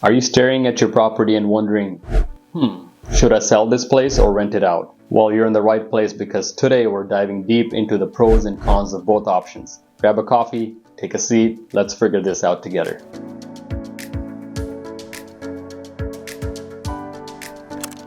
Are you staring at your property and wondering, should I sell this place or rent it out? Well, you're in the right place because today we're diving deep into the pros and cons of both options. Grab a coffee, take a seat, let's figure this out together.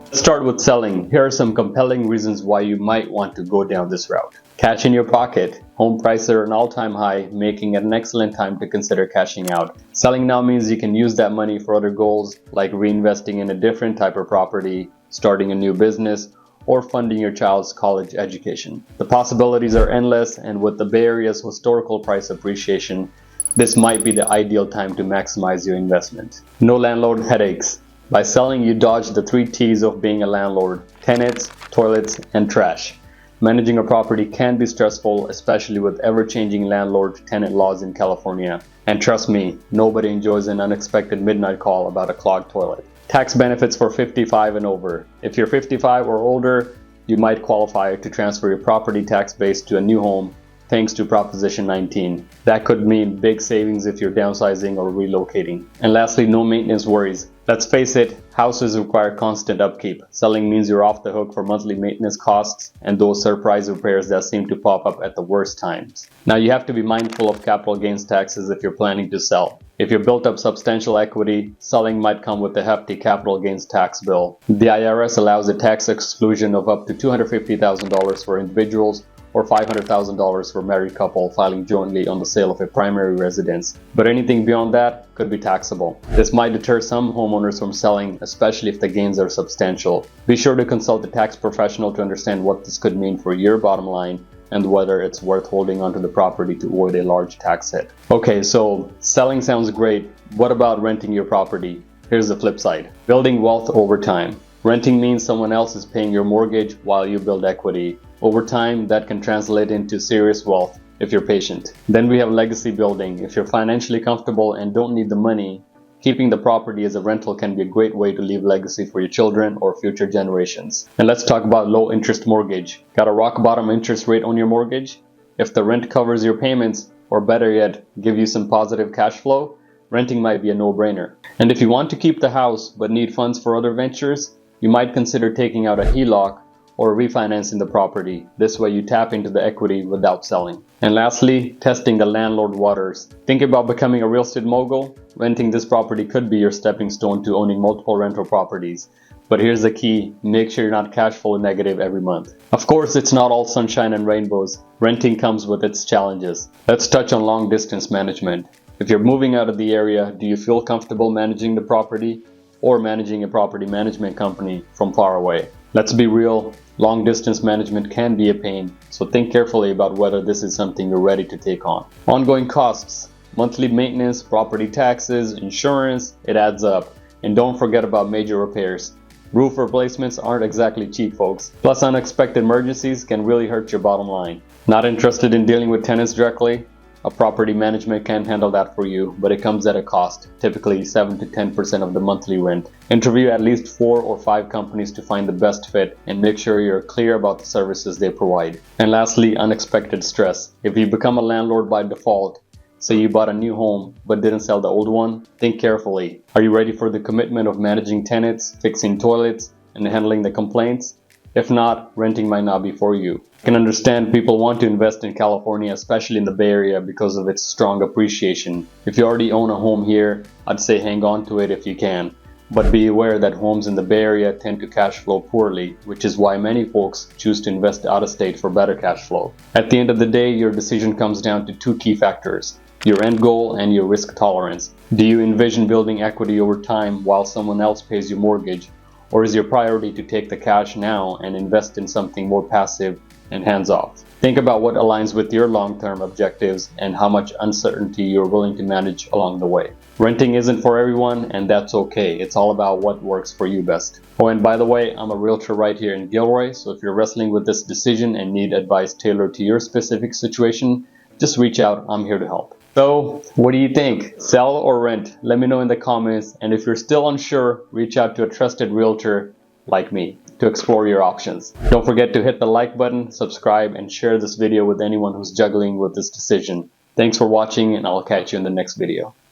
Let's start with selling. Here are some compelling reasons why you might want to go down this route. Cash in your pocket. Home prices are an all-time high, making it an excellent time to consider cashing out. Selling now means you can use that money for other goals, like reinvesting in a different type of property, starting a new business, or funding your child's college education. The possibilities are endless, and with the Bay Area's historical price appreciation, this might be the ideal time to maximize your investment. No landlord headaches. By selling, you dodge the 3 T's of being a landlord: tenants, toilets, and trash. Managing a property can be stressful, especially with ever-changing landlord-tenant laws in California. And trust me, nobody enjoys an unexpected midnight call about a clogged toilet. Tax benefits for 55 and over. If you're 55 or older, you might qualify to transfer your property tax base to a new home thanks to Proposition 19. That could mean big savings if you're downsizing or relocating. And lastly, no maintenance worries. Let's face it, houses require constant upkeep. Selling means you're off the hook for monthly maintenance costs and those surprise repairs that seem to pop up at the worst times. Now, you have to be mindful of capital gains taxes if you're planning to sell. If you've built up substantial equity, selling might come with a hefty capital gains tax bill. The IRS allows a tax exclusion of up to $250,000 for individuals or $500,000 for a married couple filing jointly on the sale of a primary residence. But anything beyond that could be taxable. This might deter some homeowners from selling, especially if the gains are substantial. Be sure to consult a tax professional to understand what this could mean for your bottom line and whether it's worth holding onto the property to avoid a large tax hit. Okay, so selling sounds great. What about renting your property? Here's the flip side. Building wealth over time. Renting means someone else is paying your mortgage while you build equity. Over time, that can translate into serious wealth if you're patient. Then we have legacy building. If you're financially comfortable and don't need the money, keeping the property as a rental can be a great way to leave legacy for your children or future generations. And let's talk about low interest mortgage. Got a rock bottom interest rate on your mortgage? If the rent covers your payments, or better yet, give you some positive cash flow, renting might be a no-brainer. And if you want to keep the house but need funds for other ventures, you might consider taking out a HELOC or refinancing the property. This way you tap into the equity without selling. And lastly, testing the landlord waters. Think about becoming a real estate mogul? Renting this property could be your stepping stone to owning multiple rental properties. But here's the key, make sure you're not cash flow negative every month. Of course, it's not all sunshine and rainbows. Renting comes with its challenges. Let's touch on long distance management. If you're moving out of the area, do you feel comfortable managing the property or managing a property management company from far away? Let's be real, long distance management can be a pain, so think carefully about whether this is something you're ready to take on. Ongoing costs, monthly maintenance, property taxes, insurance, it adds up. And don't forget about major repairs. Roof replacements aren't exactly cheap, folks. Plus, unexpected emergencies can really hurt your bottom line. Not interested in dealing with tenants directly? A property management can handle that for you, but it comes at a cost, typically 7 to 10% of the monthly rent. Interview at least 4 or 5 companies to find the best fit and make sure you're clear about the services they provide. And lastly, unexpected stress. If you become a landlord by default, say you bought a new home but didn't sell the old one, think carefully. Are you ready for the commitment of managing tenants, fixing toilets, and handling the complaints? If not, renting might not be for you. I can understand people want to invest in California, especially in the Bay Area, because of its strong appreciation. If you already own a home here, I'd say hang on to it if you can. But be aware that homes in the Bay Area tend to cash flow poorly, which is why many folks choose to invest out of state for better cash flow. At the end of the day, your decision comes down to 2 key factors: your end goal and your risk tolerance. Do you envision building equity over time while someone else pays your mortgage? Or is your priority to take the cash now and invest in something more passive and hands-off? Think about what aligns with your long-term objectives and how much uncertainty you're willing to manage along the way. Renting isn't for everyone, and that's okay. It's all about what works for you best. Oh, and by the way, I'm a realtor right here in Gilroy, so if you're wrestling with this decision and need advice tailored to your specific situation, just reach out. I'm here to help. So, what do you think? Sell or rent? Let me know in the comments, and if you're still unsure, reach out to a trusted realtor like me to explore your options. Don't forget to hit the like button, subscribe, and share this video with anyone who's juggling with this decision. Thanks for watching, and I'll catch you in the next video.